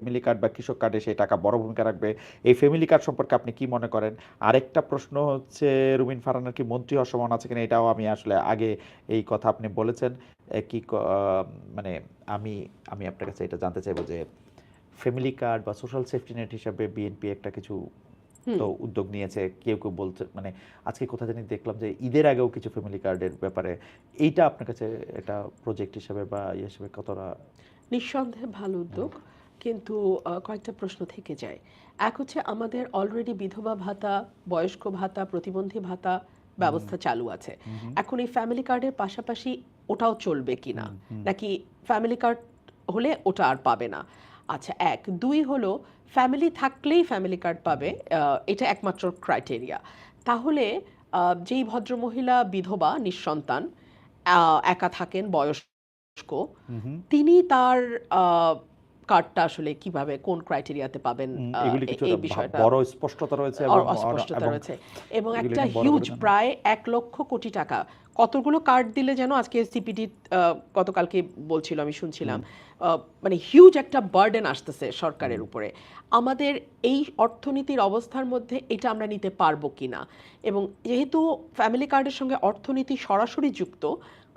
Family card বা কৃষক কার্ডে সেই টাকা বড় ভূমিকা রাখবে। এই ফ্যামিলি কার্ড সম্পর্কে আপনি কি মনে করেন? আরেকটা প্রশ্ন হচ্ছে, রুমিন ফারহানের কি মন্ত্রী হওয়ার সম্ভাবনা আছে কিনা? এটাও আমি আসলে আগে এই কথা আপনি বলেছেন। কি মানে আমি আমি আপনার কাছে এটা জানতে চাইবো যে ফ্যামিলি কার্ড বা সোশ্যাল সেফটি নেট হিসাবে বিএনপি একটা কিছু হুম। তো উদ্যোগ নিয়েছে, কেউ কেউ বলছে, মানে আজকে কোথা জানি দেখলাম যে ঈদের আগেও কিছু ফ্যামিলি কার্ডের ব্যাপারে, এইটা আপনার কাছে একটা প্রজেক্ট হিসেবে বা ইয়ে হিসেবে কতটা? নিঃসন্দেহে ভালো উদ্যোগ, কিন্তু কয়েকটা প্রশ্ন থেকে যায়। এক হচ্ছে আমাদের অলরেডি বিধবা ভাতা, বয়স্ক ভাতা, প্রতিবন্ধী ভাতা ব্যবস্থা চালু আছে। এখন এই ফ্যামিলি কার্ডের পাশাপাশি ওটাও চলবে কিনা, নাকি ফ্যামিলি কার্ড হলে ওটা আর পাবে না? আচ্ছা, এক। দুই হলো ফ্যামিলি থাকলেই ফ্যামিলি কার্ড পাবে, এটা একমাত্র ক্রাইটেরিয়া। তাহলে যেই ভদ্রমহিলা বিধবা নিঃসন্তান, একা থাকেন, বয়স্ক, তিনি তার কার্ডটা আসলে কিভাবে কোন ক্রাইটেরিয়াতে পাবেন, এগুলি কিছুটা এই বিষয়টা বড় স্পষ্টতা রয়েছে এবং অস্পষ্টতা এবং রয়েছে। এবং এগুলি একটা নিয়ে বড় হিউজ করে জানা। প্রায় ১,০০,০০,০০,০০,০০০ টাকা কতগুলো কার্ড দিলে যেন আজকে সিপিডি গতকালকে বলছিল, আমি শুনছিলাম, মানে হিউজ একটা বার্ডেন আসতেছে সরকারের উপরে। আমাদের এই অর্থনীতির অবস্থার মধ্যে এটা আমরা নিতে পারবো কিনা, এবং যেহেতু ফ্যামিলি কার্ডের সঙ্গে অর্থনীতি সরাসরি যুক্ত,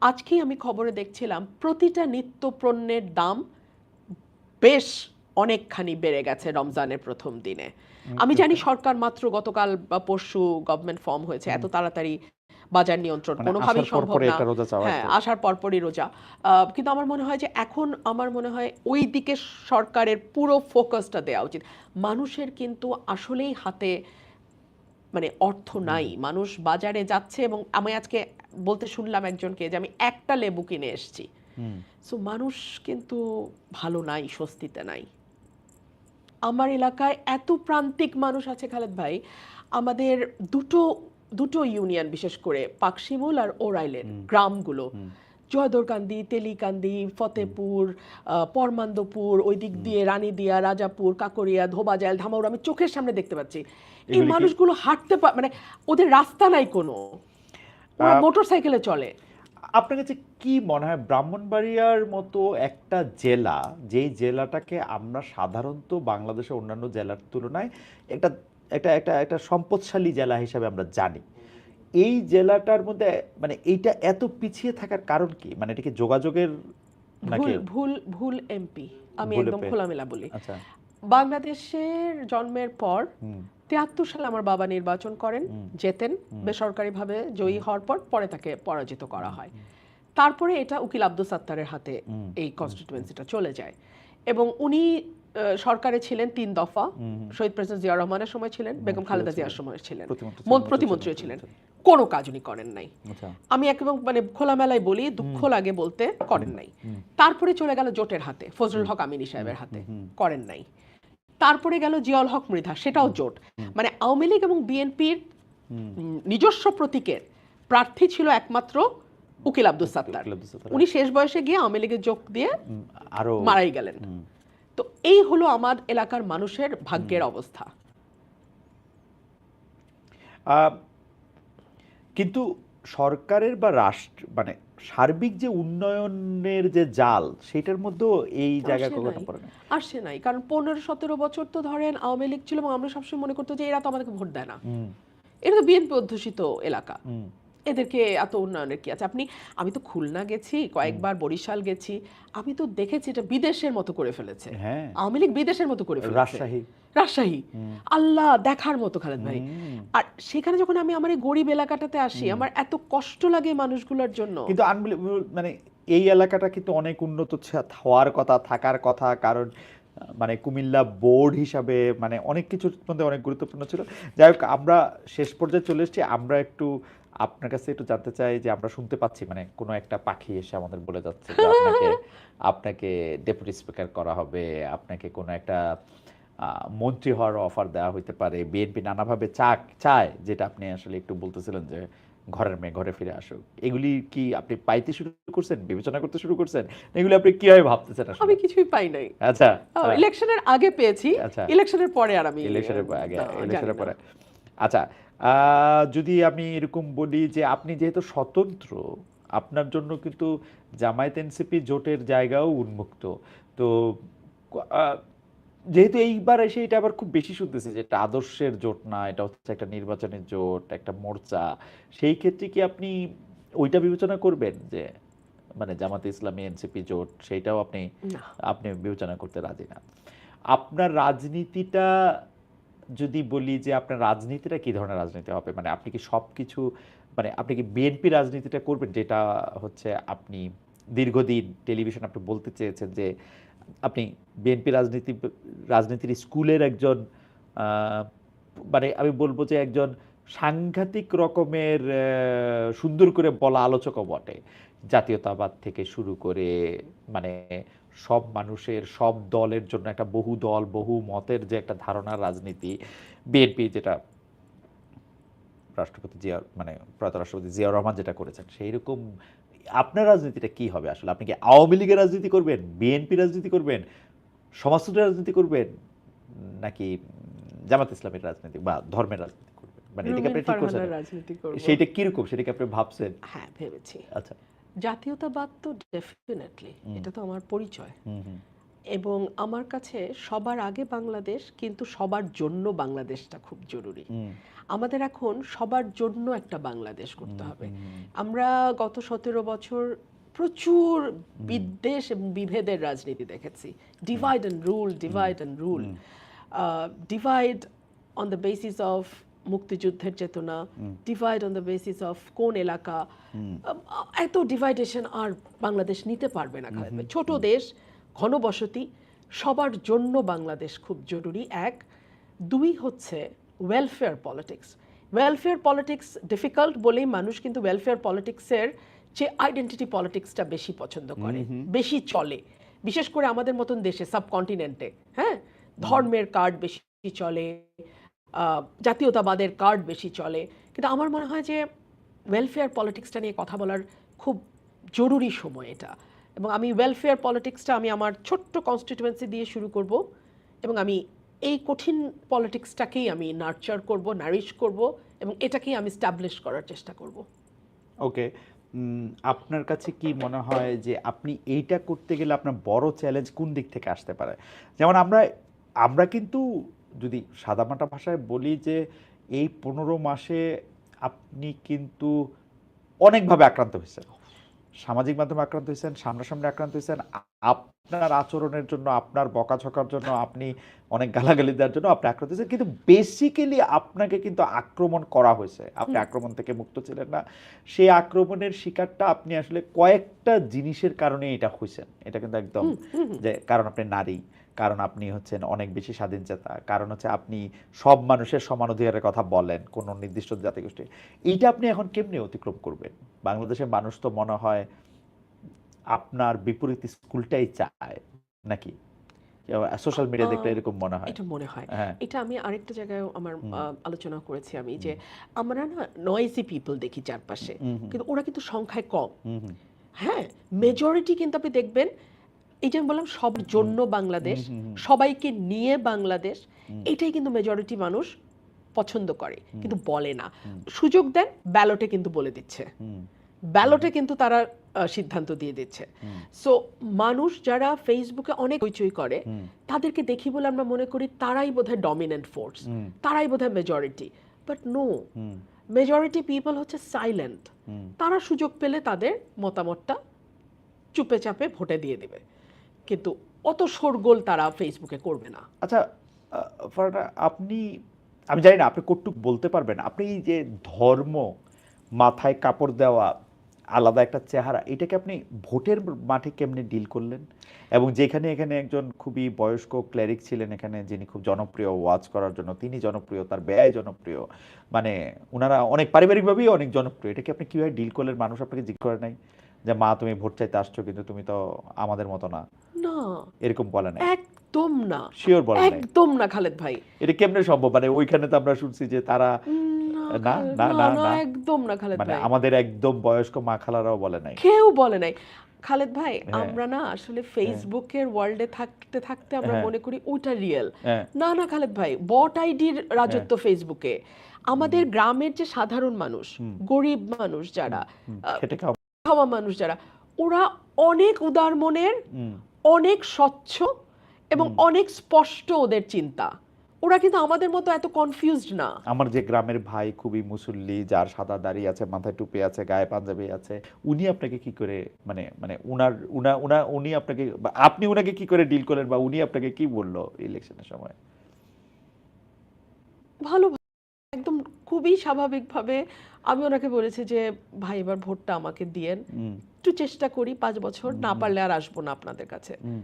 আজকেই আমি খবরে দেখছিলাম প্রতিটা নিত্য পণ্যের দাম বেশ অনেকখানি বেড়ে গেছে রমজানের প্রথম দিনে। আমি জানি সরকার মাত্র গতকাল বা পরশু গভর্নমেন্ট ফর্ম হয়েছে, এত তাড়াতাড়ি বাজার নিয়ন্ত্রণ মানে কোনোভাবেই আসার পর সম্ভব পরে না। একটা রোজা চাওয়া হ্যাঁ, একটু। আসার পরপরই রোজা। কিন্তু আমার মনে হয় যে এখন আমার মনে হয় ওই দিকে সরকারের পুরো ফোকাসটা দেওয়া উচিত। মানুষের কিন্তু আসলেই হাতে মানে অর্থ নাই। মানুষ বাজারে যাচ্ছে, এবং আমি আজকে বলতে শুনলাম একজনকে যে আমি একটা লেবু কিনে এসেছি। সো মানুষ কিন্তু ভালো নাই, স্বস্তিতে নাই। আমার এলাকায় এত প্রান্তিক মানুষ আছে খালেদ ভাই, আমাদের দুটো দুটো ইউনিয়ন, বিশেষ করে পাকশিমুল আর ওরাইলের গ্রামগুলো, জয়দরকান্দি, তেলিকান্দি, ফতেপুর, পরমান্দপুর, ওই দিক দিয়ে রানীদিয়া, রাজাপুর, কাকরিয়া, ধোবাজাইল, ধামাউর, আমি চোখের সামনে দেখতে পাচ্ছি। এই এগুলি কি মানুষগুলো হাঁটতে মানে ওদের রাস্তা নাই কোনো, ওরা আহ, মোটর সাইকেলে চলে। আপনার কাছে কি মনে হয় ব্রাহ্মণবাড়িয়ার মতো একটা জেলা, যেই জেলাটাকে আমরা সাধারণত বাংলাদেশের অন্যান্য জেলার তুলনায় একটা একটা একটা একটা সম্পদশালী জেলা হিসাবে আমরা জানি, এই জেলাটার মধ্যে মানে এইটা এত পিছিয়ে থাকার কারণ কি? মানে এটা কি যোগাযোগের নাকি ভুল ভুল ভুল এমপি। আমি ভুলে একদম খোলামেলা বলি, আচ্ছা। বাংলাদেশের জন্মের পর ৭৩ সালে আমার বাবা নির্বাচন করেন, জেতেন বেসরকারিভাবে, জয়ী হওয়ার পর পরে তাকে পরাজিত করা হয়। তারপরে এটা উকিল আব্দুল সাত্তারের হাতে এই কনস্টিটিউয়েন্সিটা চলে যায়, এবং উনি সরকারে ছিলেন ৩ দফা। শহীদ প্রেসিডেন্ট জিয়া রহমানের সময় ছিলেন, বেগম খালেদা জিয়ার সময় ছিলেন, প্রতিমন্ত্রী ছিলেন, কোনো কাজ উনি করেন নাই। আচ্ছা। আমি একদম মানে খোলামেলায় বলি, দুঃখ লাগে বলতে, করেন নাই। তারপরে চলে গেল জোটের হাতে, ফজলুল হক আমিনী সাহেবের হাতে, করেন নাই। তারপরে গেল জিয়াউল হক মৃধা, সেটাও জোট। মানে আওয়ামী লীগ এবং বিএনপির নিজস্ব প্রতীকের প্রার্থী ছিল একমাত্র উকিল আব্দুল সাত্তার। উনি শেষ বয়সে গিয়ে আওয়ামী লীগের যোগ দিয়ে আরো মারাই গেলেন। তো এই হলো আমার এলাকার মানুষের ভাগ্যের অবস্থা। আহ, কিন্তু সরকারের বা রাষ্ট্র মানে সার্বিক যে উন্নয়নের যে জাল, সেটার মধ্যেও এই জায়গায় আসে কখনো নাই, পড়ে না। আসে নাই, কারণ ১৫-১৭ বছর তো ধরেন আওয়ামী লীগ ছিল, এবং আমরা সবসময় মনে করতো যে এরা তো আমাদেরকে ভোট দেয় না, এটা তো বিএনপি অধ্যুষিত এলাকা, এদেরকে এত উন্নয়নের কি আছে। আমি তো খুলনা গেছি কয়েকবার, বরিশাল গেছি, আমি তো দেখেছি এটা বিদেশের মতো করে ফেলেছে। হ্যাঁ, আওয়ামী লীগ বিদেশের মতো করে ফেলেছে। রাজশাহী। রাজশাহী, আল্লাহ, দেখার মতো খালেদ ভাই। আর সেখানে যখন আমি আমার এই গরিব এলাকাটাতে আসি, আমার এত কষ্ট লাগে মানুষগুলোর জন্য। কিন্তু আনবিলিভেবল, মানে এই এলাকাটা কিন্তু অনেক উন্নত হওয়ার কথা, থাকার কথা, কারণ মানে কুমিল্লা বোর্ড হিসাবে মানে অনেক কিছুর মধ্যে অনেক গুরুত্বপূর্ণ ছিল। যাই হোক, আমরা শেষ পর্যায়ে চলে এসেছি। আমরা একটু আপনার কাছে একটু জানতে চাই যে আমরা শুনতে পাচ্ছি মানে কোনো একটা পাখি এসে আমাদের বলে যাচ্ছে যে আপনাকে আপনাকে ডেপুটি স্পিকার করা হবে, আপনাকে কোনো একটা মন্ত্রী হওয়ার অফার দেওয়া হইতে পারে, বিএনপি নানাভাবে চায়, যেটা আপনি আসলে একটু বলতেছিলেন যে ঘরের মেয়ে ঘরে ফিরে আসুক। এগুলি কি আপনি পাইতে শুরু করছেন, বিবেচনা করতে শুরু করছেন? এগুলি আপনি কিভাবে ভাবতেছেন আমি আসলে? কিছুই পাই নাই। আচ্ছা। ইলেকশনের আগে পেয়েছি, আচ্ছা, ইলেকশনের পরে আর আমি ইলেকশনের আগে, জানি ইলেকশনের না। পরে। আচ্ছা, যদি আমি এরকম বলি যে আপনি যেহেতু স্বতন্ত্র, আপনার জন্য কিন্তু জামায়াত এনসিপি জোটের জায়গাও উন্মুক্ত। তো যেহেতু এইবার এসে এটা আবার খুব বেশি শুনতেছি যে এটা আদর্শের জোট না, এটা হচ্ছে একটা নির্বাচনের জোট, একটা মোর্চা, সেই ক্ষেত্রে কি আপনি ওইটা বিবেচনা করবেন যে মানে জামাতে ইসলামী এনসিপি জোট, সেইটাও আপনি না। আপনি বিবেচনা করতে রাজি না? আপনার রাজনীতিটা যদি বলি যে আপনার রাজনীতিটা কি ধরনের রাজনীতি হবে, মানে আপনি কি সবকিছু, মানে আপনি কি বিএনপি রাজনীতিটা করবেন, যেটা হচ্ছে আপনি দীর্ঘদিন টেলিভিশন আপনি বলতে চেয়েছেন যে আপনি বিএনপি রাজনীতির স্কুলের একজন আহ, মানে আমি বলবো যে একজন সাংঘাতিক রকমের সুন্দর করে বলা আলোচকও বটে, জাতীয়তাবাদ থেকে শুরু করে মানে সব মানুষের সব দলের জন্য একটা বহু দল বহু মতের যে একটা ধারণার রাজনীতি বিএনপি, যেটা রাষ্ট্রপতি জিয়া মানে প্রয়াত রাষ্ট্রপতি জিয়াউর রহমান যেটা করেছেন, সেই রকম আপনার রাজনীতিটা কি হবে আসলে? আপনি কি আওয়ামী লীগের রাজনীতি করবেন, বিএনপি রাজনীতি করবেন, সমাজতন্ত্রের রাজনীতি করবেন, নাকি জামাত ইসলামের রাজনীতি বা ধর্মের রাজনীতি করবেন? মানে এটাকে রুমিন আপনি ঠিক করছেন, ফারহানার রাজনীতি করব। সেইটা কিরকম, সেটা কি আপনি ভাবছেন? হ্যাঁ, ভেবেছি। আচ্ছা। জাতীয়তাবাদ তো ডেফিনেটলি, হুম এটা তো আমার পরিচয়। হুম হুম এবং আমার কাছে সবার আগে বাংলাদেশ, কিন্তু সবার জন্য বাংলাদেশটা খুব জরুরি। হুম আমাদের এখন সবার জন্য একটা বাংলাদেশ করতে হবে। আমরা গত 17 বছর প্রচুর বিদ্বেষ এবং বিভেদের রাজনীতি দেখেছি। Divide and rule, divide and rule, divide on the basis of মুক্তিযুদ্ধের চেতনা, divide on the basis of কোন এলাকা। এত ডিভাইডেশন আর বাংলাদেশ নিতে পারবে না খালেদ ভাই। ছোট দেশ, ঘনবসতি, সবার জন্য বাংলাদেশ খুব জরুরি। এক। দুই হচ্ছে welfare politics. Welfare politics difficult বলেই মানুষ কিন্তু ওয়েলফেয়ার পলিটিক্সের যে আইডেন্টিটি পলিটিক্সটা বেশি পছন্দ করে, বেশি চলে, বিশেষ করে আমাদের মতন দেশে, সাবকন্টিনেন্টে। হ্যাঁ, ধর্মের কার্ড বেশি চলে, জাতীয়তাবাদের কার্ড বেশি চলে। কিন্তু আমার মনে হয় যে ওয়েলফেয়ার পলিটিক্সটা নিয়ে কথা বলার খুব জরুরি সময় এটা। এবং আমি ওয়েলফেয়ার পলিটিক্সটা আমি আমার ছোট্ট কনস্টিটিউয়েন্সি দিয়ে শুরু করব, এবং আমি এই কঠিন পলিটিক্সটাকেই আমি নার্চার করব, নারিশ করব, এবং এটাকেই আমি স্টাবলিশ করার চেষ্টা করব। ওকে। আপনার কাছে কি মনে হয় যে আপনি এইটা করতে গেলে আপনার বড় চ্যালেঞ্জ কোন দিক থেকে আসতে পারে? যেমন আমরা আমরা কিন্তু যদি সাদামাটা ভাষায় বলি যে এই 15 মাসে আপনি কিন্তু অনেকভাবে আক্রান্ত হয়েছেন, সামাজিক মাধ্যমে আক্রান্ত হয়েছেন, সামনাসামনি আক্রান্ত হয়েছেন, আপনার আচরণের জন্য, আপনার বকাঝকার জন্য, আপনি অনেক গালাগালি দেওয়ার জন্য আপনি আক্রান্ত হয়েছেন, কিন্তু বেসিক্যালি আপনাকে কিন্তু আক্রমণ করা হয়েছে, আপনি আক্রমণ থেকে মুক্ত ছিলেন না। সেই আক্রমণের শিকারটা আপনি আসলে কয়েকটা জিনিসের কারণে এটা হয়েছেন, এটা কিন্তু একদম যে কারণ আপনি নারী, কারণ আপনি হচ্ছেন অনেক বেশি স্বাধীনচেতা, কারণ হচ্ছে আপনি সব মানুষের সমান অধিকারের কথা বলেন কোনো নির্দিষ্ট জাতিগোষ্ঠী। এইটা আপনি এখন কেমনে অতিক্রম করবেন? বাংলাদেশের মানুষ তো মনে হয় আপনার বিপরীত স্কুলটাই চায়, নাকি সোশ্যাল মিডিয়া দেখলে এরকম মনে হয়? এটা মনে হয়। হ্যাঁ। এটা আমি আরেকটা জায়গায় আমার আলোচনা করেছি আমি, যে আমরা না নয়েজি পিপল দেখি চারপাশে, কিন্তু ওরা কিন্তু সংখ্যায় কম। হ্যাঁ, মেজরিটি কিন্তু আপনি দেখবেন, এই যে আমি বললাম সবার জন্য বাংলাদেশ, সবাইকে নিয়ে বাংলাদেশ, এটাই কিন্তু মেজরিটি মানুষ পছন্দ করে, কিন্তু বলে না। সুযোগ দেন, ব্যালটে কিন্তু বলে দিচ্ছে, ব্যালটে কিন্তু তারা সিদ্ধান্ত দিয়ে দিচ্ছে। সো মানুষ যারা ফেসবুকে অনেক হইচই করে, তাদেরকে দেখি বলে আমরা মনে করি তারাই বোধহয় ডমিনেন্ট ফোর্স, তারাই বোধহয় majority. But no, majority people হচ্ছে সাইলেন্ট। তারা সুযোগ পেলে তাদের মতামতটা চুপে চাপে ভোটে দিয়ে দিবে, কিন্তু অত শোরগোল তারা ফেসবুকে করবে না। আচ্ছা, ফারহানা, আপনি, আমি জানি না আপনি কতটুকু বলতে পারবেন, আপনি এই যে ধর্ম, মাথায় কাপড় দেওয়া, আলাদা একটা চেহারা, এটাকে আপনি ভোটের মাঠে কেমনে ডিল করলেন? এবং যেখানে এখানে একজন খুবই বয়স্ক ক্লেরিক ছিলেন এখানে, যিনি খুব জনপ্রিয় ওয়াজ করার জন্য, তিনি জনপ্রিয়, তার ব্যয় জনপ্রিয়, মানে ওনারা অনেক পারিবারিকভাবেই অনেক জনপ্রিয়, এটাকে আপনি কিভাবে ডিল করলেন? মানুষ আপনাকে জিজ্ঞেস করে নাই যে মা তুমি ভোট চাইতে আসছো কিন্তু তুমি তো আমাদের মতো না, না, এরকম বলে নাই? একদম না, শিওর বলে নাই? একদম না খালেদ ভাই। এটা কেমনে সম্ভব? মানে ওইখানে তো আমরা শুনছি যে তারা না না না না, একদম না খালেদ মানে ভাই, আমাদের একদম বয়স্ক মা খালারাও বলে নাই? কেউ বলে নাই খালেদ ভাই। আমরা না আসলে ফেসবুকের ওয়ার্ল্ডে থাকতে থাকতে আমরা মনে করি ওটা রিয়েল। না না খালেদ ভাই, বট আইডির রাজত্ব ফেসবুকে। আমাদের গ্রামের যে সাধারণ মানুষ, গরিব মানুষ যারা, খেটে খাওয়া খাওয়া মানুষ যারা, ওরা অনেক উদার মনের, অনেক স্বচ্ছ, এবং অনেক স্পষ্ট ওদের চিন্তা। ওরা কিন্তু আমাদের মতো এত কনফিউজড না। আমার যে গ্রামের ভাই খুবই মুসল্লি, যার সাদা দাড়ি আছে, মাথায় টুপি আছে, গায়ে পাঞ্জাবি আছে, উনি আপনাকে কি করে মানে মানে উনার উনা উনা উনি আপনাকে বা আপনি উনাকে কি করে ডিল করেন বা উনি আপনাকে কি বললো ইলেকশনের সময়? ভালো, একদম খুবই স্বাভাবিকভাবে আমি ওনাকে বলেছি যে ভাই এবার ভোটটা আমাকে দিয়েন, হুম, একটু চেষ্টা করি 5 বছর, না পারলে আর আসবো না আপনাদের কাছে। হুম।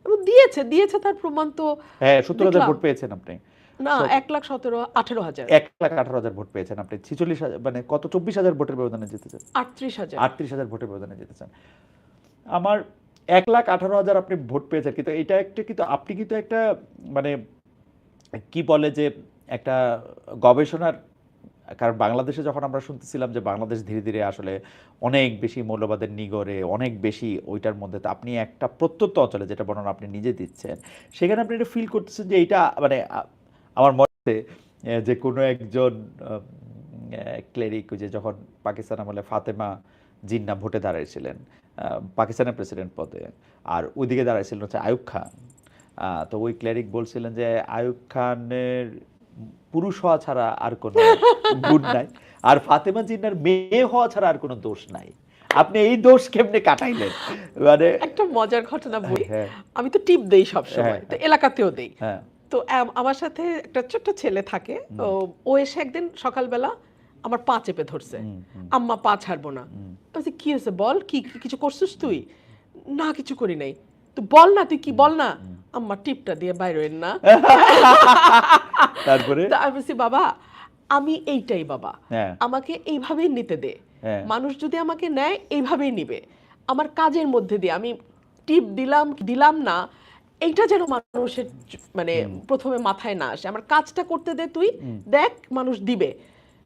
এবং দিয়েছে তার প্রমাণ তো হ্যাঁ, 70,000 দেখলাম। ভোট পেয়েছেন আপনি। না, সব 1,17,18,000, 1,18,000 ভোট পেয়েছেন আপনি। 46,000 মানে কত 24,000 ভোটের ব্যবধানে জিতেছেন। 38,000। 38,000 ভোটের ব্যবধানে জিতেছেন। আমার 1,18,000 আপনি ভোট পেয়েছেন, কিন্তু এটা একটা কিন্তু আপনি কিন্তু একটা মানে কি বলে যে একটা গবেষণার, কারণ বাংলাদেশে যখন আমরা শুনতেছিলাম যে বাংলাদেশ ধীরে ধীরে আসলে অনেক বেশি মৌলবাদের নিগড়ে, অনেক বেশি ওইটার মধ্যে, তো আপনি একটা প্রত্যন্ত অঞ্চলে যেটা বর্ণনা আপনি নিজে দিচ্ছেন, সেখানে আপনি এটা ফিল করতেছেন যে এইটা মানে আমার মনে হচ্ছে যে কোনো একজন ক্লেরিক যে যখন পাকিস্তান আমলে ফাতেমা জিন্নাহ ভোটে দাঁড়িয়েছিলেন পাকিস্তানের প্রেসিডেন্ট পদে, আর ওইদিকে দাঁড়াইছিলেন হচ্ছে আইয়ুব খান। তো ওই ক্লেরিক বলছিলেন যে আইয়ুব খানের পুরুষ হওয়া ছাড়া আর কোনো গুণ নাই, আর ফাতেমা জিন্নাহর মেয়ে হওয়া ছাড়া আর কোনো দোষ নাই। আপনি এই দোষ কেমনে কাটাইলেন? মানে একটা মজার ঘটনা বলি। হ্যাঁ, আমি তো টিপ দেই সব সময়, হ্যাঁ, তো এলাকাতেও দেই। হ্যাঁ, তো আমার সাথে একটা ছোট্ট ছেলে থাকে। ও এসে একদিন সকালবেলা আমার পা চেপে ধরছে, হুম, হুম, আম্মা পা ছাড়বো না। হুম, আমি বলছি, কি হয়েছে বল, কিছু করছিস তুই? না কিছু করি নাই। তো বল না, তুই কি বল না। আম্মা টিপটা দিয়ে বাইরে হইন না। তারপরে তো আমি বলছি, বাবা আমি এইটাই বাবা, হ্যাঁ, আমাকে এইভাবেই নিতে দে। হ্যাঁ, মানুষ যদি আমাকে নেয় এইভাবেই নিবে। আমার কাজের মধ্যে দিয়ে আমি টিপ দিলাম দিলাম না, এইটা যেন মানুষের মানে প্রথমে মাথায় না আসে। আমার কাজটা করতে দে তুই, দেখ মানুষ দিবে।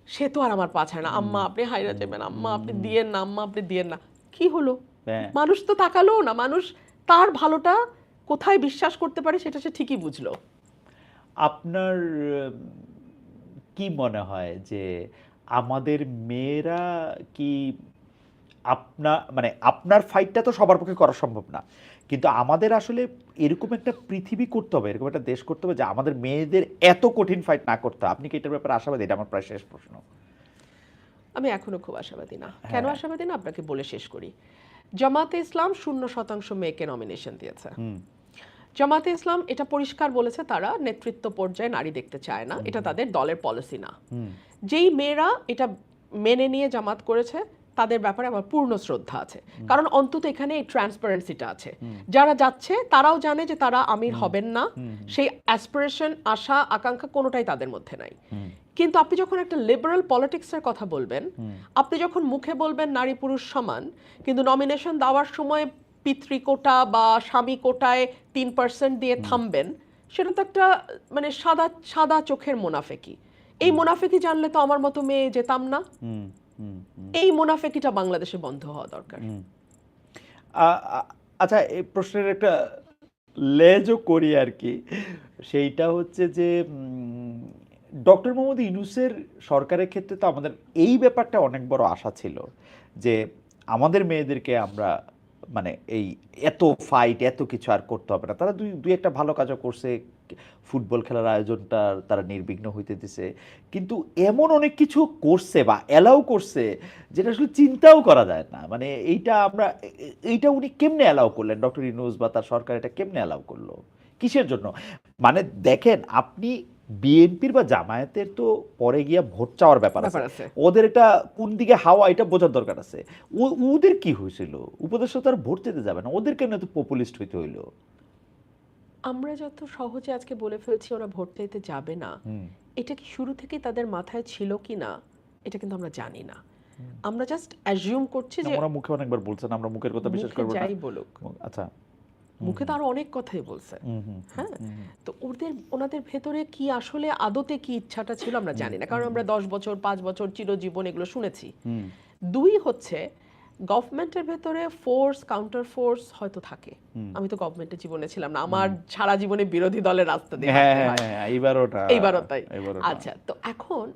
সে তো আর আমার পাছায় না, আম্মা আপনি হাইরা যাবেন, আম্মা আপনি দিয়েন না, আম্মা আপনি দিয়েন না। কি হলো? হ্যাঁ। মানুষ তো তাকালো না, মানুষ তার ভালোটা কোথায় বিশ্বাস করতে পারে সেটা সে ঠিকই বুঝলো। আপনার কি মনে হয় যে আমাদের মেয়েরা কি মানে আপনার ফাইটটা তো সবার পক্ষে করা সম্ভব না, কিন্তু আমাদের আসলে এরকম একটা পৃথিবী করতে হবে, এরকম একটা দেশ করতে হবে যে আমাদের মেয়েদের এত কঠিন ফাইট না করতে হয়। আপনি কি এটার ব্যাপারে আশাবাদী? এটা আমার প্রায় শেষ প্রশ্ন। আমি এখনো খুব আশাবাদী না। কেন হ্যাঁ। আশাবাদী না আপনাকে বলে শেষ করি। জামাতে ইসলাম 0% মেয়েকে নমিনেশন দিয়েছে। হুম, জামাতে ইসলাম এটা পরিষ্কার বলেছে, তারা নেতৃত্ব পর্যায়ে নারী দেখতে চায় না, এটা তাদের দলের পলিসি না। হুম, যেই মেয়েরা এটা মেনে নিয়ে জামাত করেছে তাদের ব্যাপারে আমার পূর্ণ শ্রদ্ধা আছে, কারণ অন্তত এখানে এই ট্রান্সপারেন্সিটা আছে। যারা যাচ্ছে তারাও জানে যে তারা আমির হবেন না, সেই অ্যাসপিরেশন আশা আকাঙ্ক্ষা কোনোটাই তাদের মধ্যে নাই। কিন্তু আপনি যখন একটা লিবারাল পলিটিক্সের কথা বলবেন, আপনি যখন মুখে বলবেন নারী পুরুষ সমান, কিন্তু নমিনেশন দেওয়ার সময় পিতৃকোটা বা স্বামী কোটায় 3% দিয়ে থামবেন, সেটা তো একটা মানে সাদা সাদা চোখের মুনাফেকি। এই মুনাফেকি জানলে তো আমার মতো মেয়ে যেতাম না। হুম, হুম, হুম, এই মুনাফেকিটা বাংলাদেশে বন্ধ হওয়া দরকার। হুম। আচ্ছা, এই প্রশ্নের একটা লেজও করি আর কি। সেইটা হচ্ছে যে ডক্টর মোহাম্মদ ইউনূসের সরকারের ক্ষেত্রে তো আমাদের এই ব্যাপারটা অনেক বড় আশা ছিল যে আমাদের মেয়েদেরকে আমরা মানে এই এত ফাইট এত কিছু আর করতে হবে না। তারা দুই একটা ভালো কাজও করছে, ফুটবল খেলার আয়োজনটা তারা নির্বিঘ্ন হইতে দিছে, কিন্তু এমন অনেক কিছু করছে বা অ্যালাউ করছে যেটা আসলে চিন্তাও করা যায় না। মানে এইটা আমরা এইটা উনি কেমনে অ্যালাউ করলেন, ডক্টর ইউনূস বা তার সরকার এটা কেমনে অ্যালাউ করলো, কিসের জন্য? মানে দেখেন আপনি বিএনপির বা জামায়াতের তো পরে গিয়া ভোট চাওয়ার ব্যাপার আছে, আছে। ওদের এটা কোন দিকে হাওয়া এটা বোঝার দরকার আছে। ওদের কি হয়েছিল? উপদেষ্টা তো আর ভোট দিতে যাবে না, ওদের কেন এত পপুলিস্ট হইতে হইলো? আমরা যত সহজে আজকে বলে ফেলছি ওরা ভোট দিতে যাবে না, এটা কি শুরু থেকেই তাদের মাথায় ছিল কি না এটা কিন্তু আমরা জানি না। আমরা জাস্ট অ্যাজিউম করছি যে ওরা মুখে অনেকবার বলছেন, আমরা মুখের কথা বিশ্বাস মুখে করব না। যাই বলুক, আচ্ছা। মুখে তো আরো অনেক কথাই বলছে। হুম, হুম, হ্যাঁ, হুম, তো ওনাদের ভেতরে কি আসলে আদতে কি ইচ্ছাটা ছিল আমরা জানি না, কারণ আমরা 10 বছর 5 বছর চিরজীবন এগুলো শুনেছি। হুম, দুই হচ্ছে গভর্নমেন্টের ভেতরে ফোর্স কাউন্টার ফোর্স হয়তো থাকে। আমি তো গভর্নমেন্টের জীবনে ছিলাম না, আমার সারা জীবনে বিরোধী দলের রাস্তা দিয়ে হ্যাঁ, হাঁটতে হয়। হ্যাঁ, এইবারও এইবারও তাই। আচ্ছা, তো এখন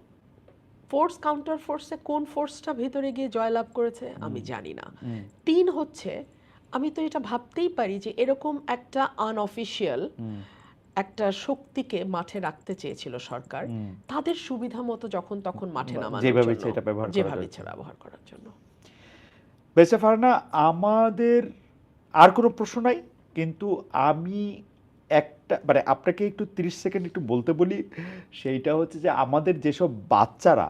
ফোর্স কাউন্টার ফোর্সে কোন ফোর্সটা ভেতরে গিয়ে জয়লাভ করেছে আমি জানি না। 3 হচ্ছে আমি তো এটা ভাবতেই পারি যে এরকম একটা আনঅফিশিয়াল হুম, একটা শক্তিকে মাঠে রাখতে চেয়েছিল সরকার হুম। তাদের সুবিধা মতো যখন তখন মাঠে নামানোর যেভাবে জন্য, ইচ্ছে এটা ব্যবহার করা যেভাবে যাচ্ছে। ইচ্ছে ব্যবহার করার জন্য। বেঁচে ফারহানা, আমাদের আর কোনো প্রশ্ন নাই, কিন্তু আমি একটা মানে আপনাকে একটু 30 সেকেন্ড একটু বলতে বলি। সেইটা হচ্ছে যে আমাদের যেসব বাচ্চারা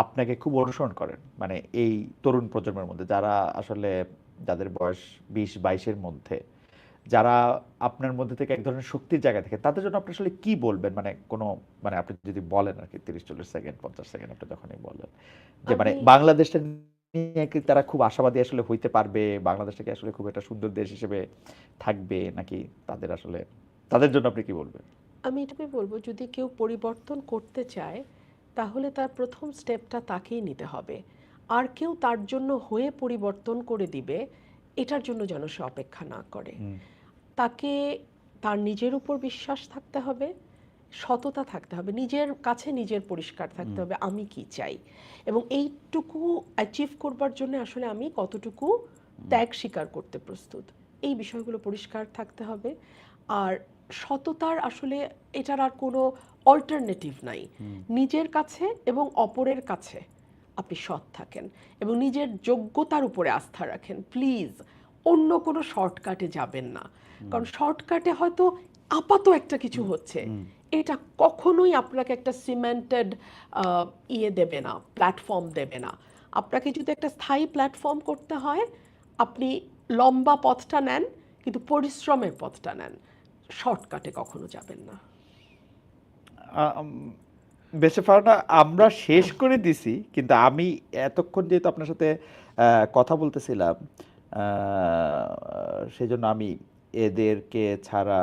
আপনাকে খুব অনুসরণ করেন, মানে এই তরুণ প্রজন্মের মধ্যে যারা আসলে যাদের বয়স 20-22-এর মধ্যে, যারা আপনার মধ্যে থেকে এক ধরনের শক্তির জায়গা থেকে, তাদের জন্য আপনি আসলে কি বলবেন? মানে কোনো মানে আপনি যদি বলেন আর কি 30-40 সেকেন্ড 50 সেকেন্ড আপনি যখনই বলেন যে মানে আমি বাংলাদেশটা নিয়ে কি তারা খুব আশাবাদী আসলে হইতে পারবে, বাংলাদেশটাকে আসলে খুব একটা সুন্দর দেশ হিসেবে থাকবে, নাকি তাদের আসলে তাদের জন্য আপনি কি বলবেন? আমি এটাই বলবো, যদি কেউ পরিবর্তন করতে চায় তাহলে তার প্রথম স্টেপটা তাকেই নিতে হবে। আর কেউ তার জন্য হয়ে পরিবর্তন করে দিবে এটার জন্য যেন সে অপেক্ষা না করে। হুম, তাকে তার নিজের উপর বিশ্বাস থাকতে হবে, সততা থাকতে হবে, নিজের কাছে নিজের পরিষ্কার থাকতে হুম, হবে আমি কি চাই, এবং এইটুকু অ্যাচিভ করবার জন্য আসলে আমি কতটুকু ত্যাগ স্বীকার করতে প্রস্তুত, এই বিষয়গুলো পরিষ্কার থাকতে হবে। আর সততার আসলে এটার আর কোনো অল্টারনেটিভ নাই। হুম, নিজের কাছে এবং অপরের কাছে আপনি সৎ থাকেন এবং নিজের যোগ্যতার উপরে আস্থা রাখেন প্লিজ। অন্য কোনো শর্টকাটে যাবেন না, কারণ শর্টকাটে হয়তো আপাত একটা কিছু হচ্ছে, হুম। এটা কখনোই আপনাকে একটা সিমেন্টেড ইয়ে দেবে না, প্ল্যাটফর্ম দেবে না। আপনাকে যদি একটা স্থায়ী প্ল্যাটফর্ম করতে হয় আপনি লম্বা পথটা নেন, কিন্তু পরিশ্রমের পথটা নেন, শর্টকাটে কখনো যাবেন না। আম, বেঁচে ফারহানা, আমরা শেষ করে দিছি, কিন্তু আমি এতক্ষণ যেহেতু আপনার সাথে কথা বলতেছিলাম, সেই জন্য আমি এদেরকে ছাড়া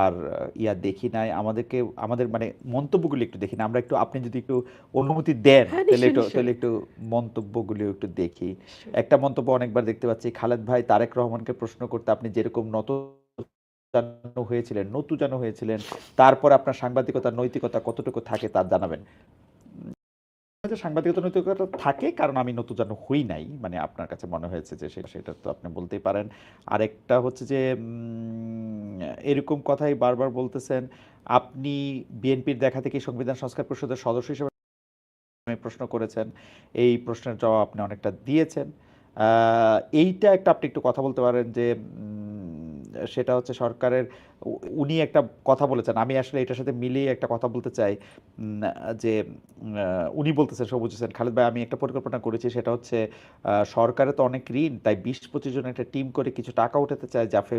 আর ইয়া দেখি নাই, আমাদেরকে আমাদের মানে মন্তব্যগুলি একটু দেখি না আমরা, একটু আপনি যদি একটু অনুমতি দেন হ্যাঁ, তাহলে নিশ্চয়ই একটু নিশ্চয়ই মন্তব্যগুলি একটু দেখি। নিশ্চয়ই। একটা মন্তব্য অনেকবার দেখতে পাচ্ছি, খালেদ ভাই তারেক রহমানকে প্রশ্ন করতে আপনি যেরকম নতুজানো হয়েছিলেন, তারপর আপনার সাংবাদিকতার নৈতিকতা কতটুকু থাকে তা জানাবেন। যে সাংবাদিকতা নৈতিকতা থাকে, কারণ আমি নতুজানো হই নাই, মানে আপনার কাছে মনে হয়েছে যে সেটা সেটা তো আপনি বলতেই পারেন। আরেকটা হচ্ছে যে এরকম কথাই বারবার বলতেছেন, আপনি বিএনপির দেখা থেকে সংবিধান সংস্কার পরিষদের সদস্য হিসেবে আপনি প্রশ্ন করেছেন, এই প্রশ্নের জবাব আপনি অনেকটা দিয়েছেন। এইটা একটা আপনি একটু কথা বলতে পারেন যে সেটা হচ্ছে সরকারের উনি একটা কথা বলেছেন, আমি আসলে এটার সাথে মিলিয়ে একটা কথা বলতে চাই। যে উনি বলতেছেন, সবুজ হোসেন খালেদ ভাই, আমি একটা পরিকল্পনা করেছি, সেটা হচ্ছে সরকারে তো অনেক ঋণ, তাই 20-25 জন একটা টিম করে কিছু টাকা উঠাতে চায়, জাফে